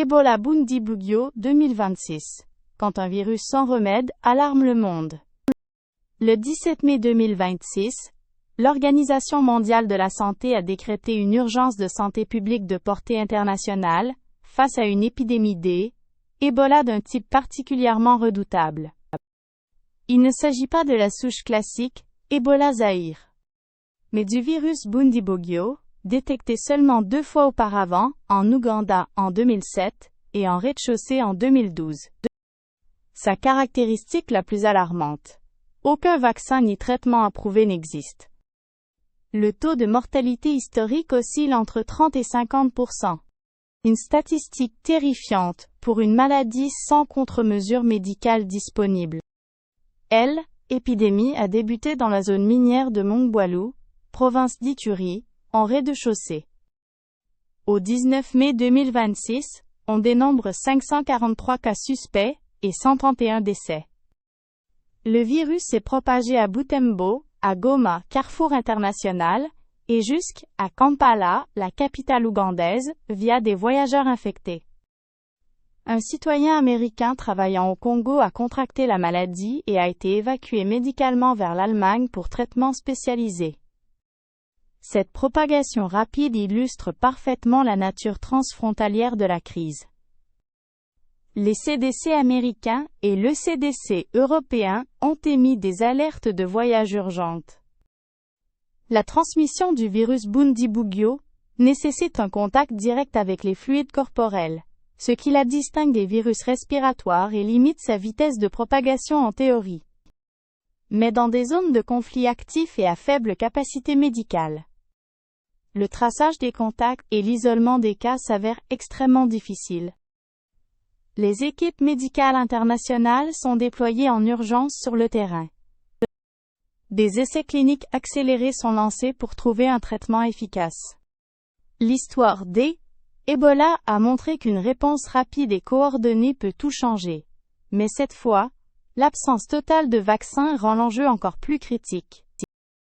Ebola Bundibugyo 2026. Quand un virus sans remède alarme le monde. Le 17 mai 2026, l'Organisation mondiale de la santé a décrété une urgence de santé publique de portée internationale, face à une épidémie d'Ebola d'un type particulièrement redoutable. Il ne s'agit pas de la souche classique, Ebola Zaïre, mais du virus Bundibugyo, détecté seulement 2 fois auparavant, en Ouganda en 2007 et en rez-de-chaussée en 2012. Sa caractéristique la plus alarmante. Aucun vaccin ni traitement approuvé n'existe. Le taux de mortalité historique oscille entre 30 et 50%. Une statistique terrifiante pour une maladie sans contre-mesure médicale disponible. L'épidémie a débuté dans la zone minière de Mongwalu, province d'Ituri, en rez-de-chaussée. Au 19 mai 2026, on dénombre 543 cas suspects et 131 décès. Le virus s'est propagé à Butembo, à Goma, Carrefour international, et jusqu'à Kampala, la capitale ougandaise, via des voyageurs infectés. Un citoyen américain travaillant au Congo a contracté la maladie et a été évacué médicalement vers l'Allemagne pour traitement spécialisé. Cette propagation rapide illustre parfaitement la nature transfrontalière de la crise. Les CDC américains et le CDC européen ont émis des alertes de voyage urgentes. La transmission du virus Bundibugyo nécessite un contact direct avec les fluides corporels, ce qui la distingue des virus respiratoires et limite sa vitesse de propagation en théorie. Mais dans des zones de conflit actifs et à faible capacité médicale, le traçage des contacts et l'isolement des cas s'avèrent extrêmement difficiles. Les équipes médicales internationales sont déployées en urgence sur le terrain. Des essais cliniques accélérés sont lancés pour trouver un traitement efficace. L'histoire d'Ebola a montré qu'une réponse rapide et coordonnée peut tout changer. Mais cette fois, l'absence totale de vaccin rend l'enjeu encore plus critique.